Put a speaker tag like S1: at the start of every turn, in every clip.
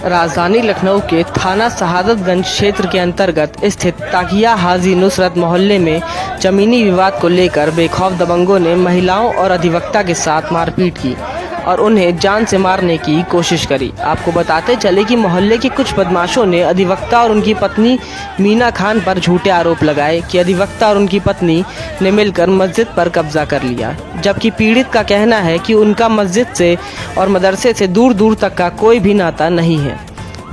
S1: राजधानी लखनऊ के थाना शहादतगंज क्षेत्र के अंतर्गत स्थित ताकिया हाजी नुसरत मोहल्ले में जमीनी विवाद को लेकर बेखौफ दबंगों ने महिलाओं और अधिवक्ता के साथ मारपीट की और उन्हें जान से मारने की कोशिश करी। आपको बताते चले कि मोहल्ले के कुछ बदमाशों ने अधिवक्ता और उनकी पत्नी मीना खान पर झूठे आरोप लगाए कि अधिवक्ता और उनकी पत्नी ने मिलकर मस्जिद पर कब्जा कर लिया, जबकि पीड़ित का कहना है कि उनका मस्जिद से और मदरसे से दूर दूर तक का कोई भी नाता नहीं है।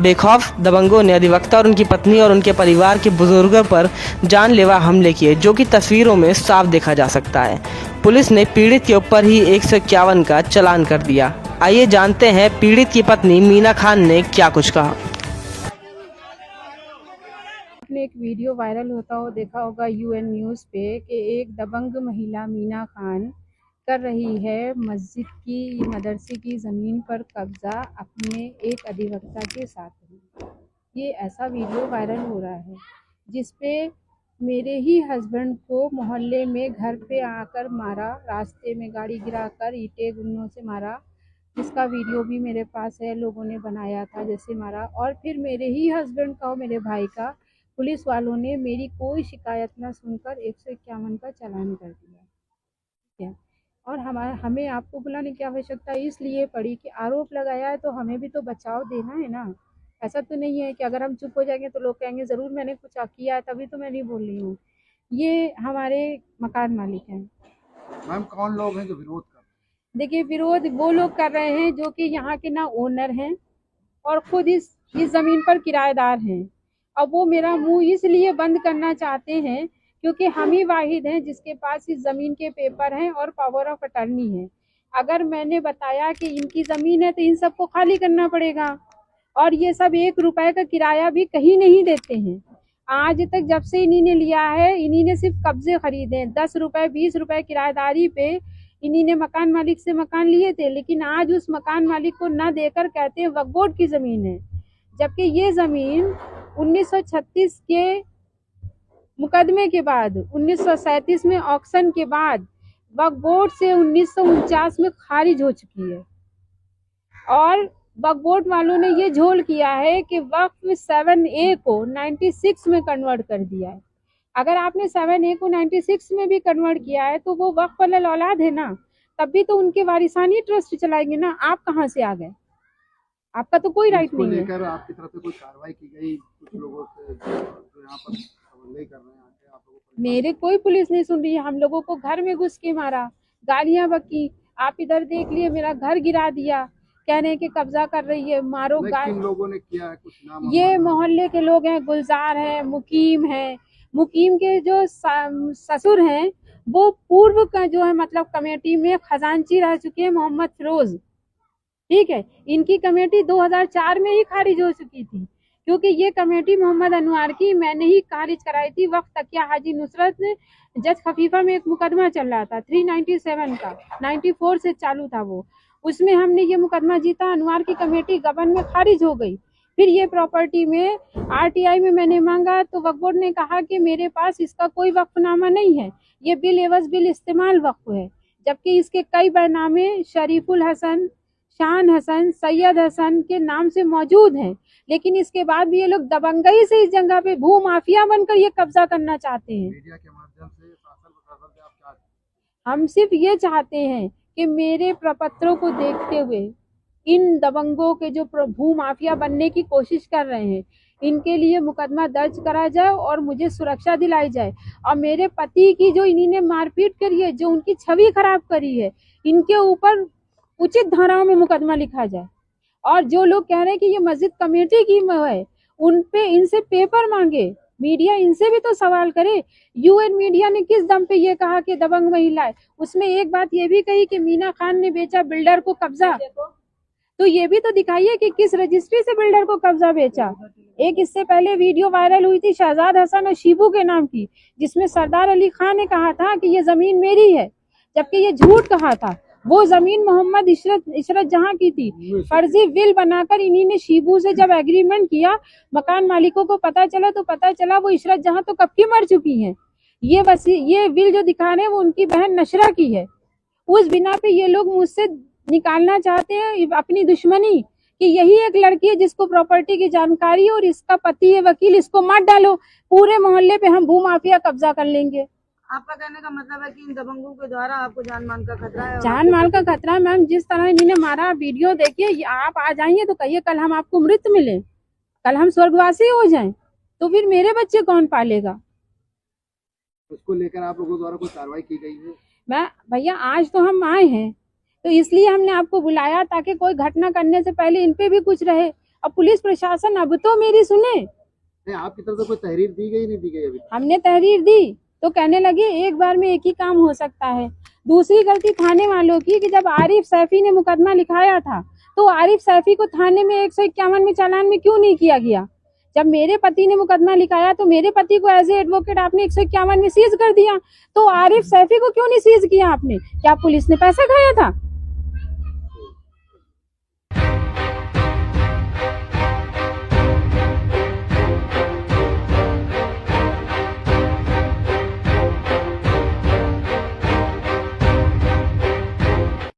S1: बेखौफ दबंगों ने अधिवक्ता और उनकी पत्नी और उनके परिवार के बुजुर्गों पर जानलेवा हमले किए, जो कि तस्वीरों में साफ देखा जा सकता है। पुलिस ने पीड़ित के ऊपर ही 151 का चालान कर दिया। आइए जानते हैं पीड़ित की पत्नी मीना खान ने क्या कुछ कहा।
S2: आपने एक वीडियो वायरल होता हो देखा होगा यूएन न्यूज़ पे कि एक दबंग महिला मीना खान कर रही है मस्जिद की मदरसे की ज़मीन पर कब्जा अपने एक अधिवक्ता के साथ। ये ऐसा वीडियो वायरल हो रहा है जिस पे मेरे ही हस्बैंड को मोहल्ले में घर पे आकर मारा, रास्ते में गाड़ी गिराकर ईंटें गुन्नों से मारा। इसका वीडियो भी मेरे पास है, लोगों ने बनाया था जैसे मारा। और फिर मेरे ही हस्बैंड का और मेरे भाई का पुलिस वालों ने मेरी कोई शिकायत न सुनकर 151 का चालान कर दिया। ठीक है, और हमें आपको बुलाने की आवश्यकता इसलिए पड़ी कि आरोप लगाया है तो हमें भी तो बचाव देना है ना। ऐसा तो नहीं है कि अगर हम चुप हो जाएंगे तो लोग कहेंगे ज़रूर मैंने कुछ किया है तभी तो मैं नहीं बोल रही हूँ। ये हमारे मकान मालिक हैं।
S3: मैम कौन लोग हैं जो विरोध कर रहे हैं?
S2: देखिए, विरोध वो लोग कर रहे हैं जो कि यहाँ के ना ओनर हैं और खुद इस ज़मीन पर किराएदार हैं। अब वो मेरा मुंह इसलिए बंद करना चाहते हैं क्योंकि हम ही वाहिद हैं जिसके पास इस ज़मीन के पेपर हैं और पावर ऑफ अटर्नी है। अगर मैंने बताया कि इनकी ज़मीन है तो इन सबको खाली करना पड़ेगा, और ये सब 1 रुपए का किराया भी कहीं नहीं देते हैं। आज तक जब से इन्हीं ने लिया है, इन्हीं ने सिर्फ कब्जे खरीदे, 10 रुपए 20 रुपए किराएदारी पे इन्हीं ने मकान मालिक से मकान लिए थे। लेकिन आज उस मकान मालिक को न देकर कहते हैं वक्फ बोर्ड की ज़मीन है, जबकि ये ज़मीन 1936 के मुकदमे के बाद 1937 में ऑक्शन के बाद वक्फ बोर्ड से 1949 में खारिज हो चुकी है। और वक्फ बोर्ड वालों ने ये झोल किया है कि वक्फ 7A को 96 में कन्वर्ट कर दिया है। अगर आपने 7A को 96 में भी कन्वर्ट किया है तो वो वक्फ वाला औलाद है ना, तब भी तो उनके वारिसानी ट्रस्ट चलाएंगे ना। आप कहाँ से आ गए? आपका तो कोई राइट नहीं है।
S3: लेकर आपकी तरफ से कोई कार्रवाई की गई कुछ लोगों से जो यहाँ पर हमले कर रहे हैं आप लोगों को?
S2: मेरे कोई पुलिस नहीं सुन रही है। हम लोगों को घर में घुस के मारा, गालियां बकी। आप इधर देख लिए, मेरा घर गिरा दिया, कह रहे हैं कि कब्जा कर रही है, मारो।
S3: किन लोगों ने किया है कुछ नाम?
S2: ये मोहल्ले के लोग हैं, गुलजार है, मुकीम है। मुकीम के जो ससुर हैं वो पूर्व का जो है मतलब कमेटी में खजांची रह चुके हैं, मोहम्मद फिरोज। ठीक है, इनकी कमेटी 2004 में ही खारिज हो चुकी थी क्योंकि ये कमेटी मोहम्मद अनवार की मैंने ही खारिज कराई थी। वक्त तकिया हाजी नुसरत ने जज खफीफा में एक मुकदमा चल रहा था 397 का, 94 से चालू था वो, उसमें हमने ये मुकदमा जीता। अनवार की कमेटी गबन में खारिज हो गई। फिर ये प्रॉपर्टी में आरटीआई में मैंने मांगा तो वक्फ बोर्ड ने कहा कि मेरे पास इसका कोई वक्फनामा नहीं है, ये बिल एवज बिल इस्तेमाल वक्फ है, जबकि इसके कई बैनामे शरीफुल हसन, शान हसन, सैयद हसन के नाम से मौजूद हैं। लेकिन इसके बाद भी ये लोग दबंगई से इस जगह पे भू माफिया बनकर ये कब्जा करना चाहते हैं।
S3: मीडिया के माध्यम से शासन प्रशासन से आप क्या?
S2: हम सिर्फ ये चाहते हैं कि मेरे प्रपत्रों को देखते हुए इन दबंगों के जो भू माफिया बनने की कोशिश कर रहे हैं, इनके लिए मुकदमा दर्ज करा जाए और मुझे सुरक्षा दिलाई जाए। और मेरे पति की जो इन्हीं मारपीट करी है, जो उनकी छवि खराब करी है, इनके ऊपर उचित धाराओं में मुकदमा लिखा जाए। और जो लोग कह रहे हैं कि ये मस्जिद कमेटी की है, उन पे इनसे पेपर मांगे, मीडिया इनसे भी तो सवाल करे। यूएन मीडिया ने किस दम पे ये कहा कि दबंग महिला है? उसमें एक बात ये भी कही कि मीना खान ने बेचा बिल्डर को कब्जा, तो ये भी तो दिखाइए कि किस रजिस्ट्री से बिल्डर को कब्जा बेचा। एक इससे पहले वीडियो वायरल हुई थी शहजाद हसन और शिबू के नाम की, जिसमें सरदार अली खान ने कहा था कि ये जमीन मेरी है, जबकि ये झूठ कहा था। वो जमीन मोहम्मद इशरत जहां की थी। फर्जी विल बनाकर इन्हीं ने शिबू से जब एग्रीमेंट किया, मकान मालिकों को पता चला वो इशरत जहां तो कब की मर चुकी हैं। ये विल जो दिखा रहे हैं वो उनकी बहन नशरा की है। उस बिना पे ये लोग मुझसे निकालना चाहते हैं अपनी दुश्मनी कि यही एक लड़की है जिसको प्रॉपर्टी की जानकारी है और इसका पति है वकील, इसको मत डालो, पूरे मोहल्ले पे हम भूमाफिया कब्जा कर लेंगे।
S4: आपका कहने का मतलब है कि इन दबंगों के द्वारा आपको जान माल का खतरा है?
S2: जान माल का खतरा है मैम। जिस तरह इन्होंने मारा, वीडियो देखिए, आप आ जाइए तो कहिए कल हम आपको मृत मिले, कल हम स्वर्गवासी हो जाएं, तो फिर मेरे बच्चे कौन पालेगा?
S3: उसको लेकर आप लोगों द्वारा कोई कार्रवाई की गई है?
S2: मैं भैया आज तो हम आए हैं तो इसलिए हमने आपको बुलाया ताकि कोई घटना करने से पहले इन पे भी कुछ रहे। अब पुलिस प्रशासन अब तो मेरी सुने।
S3: नहीं, आपकी तरफ से कोई तहरीर दी गई नहीं दी गई अभी?
S2: हमने तहरीर दी तो कहने लगे एक बार में एक ही काम हो सकता है। दूसरी गलती थाने वालों की कि जब आरिफ सैफी ने मुकदमा लिखाया था तो आरिफ सैफी को थाने में 151 में चालान में क्यों नहीं किया गया? जब मेरे पति ने मुकदमा लिखाया तो मेरे पति को एज ए एडवोकेट आपने 151 में सीज कर दिया, तो आरिफ सैफी को क्यों नहीं सीज किया आपने? क्या पुलिस ने पैसा खाया था?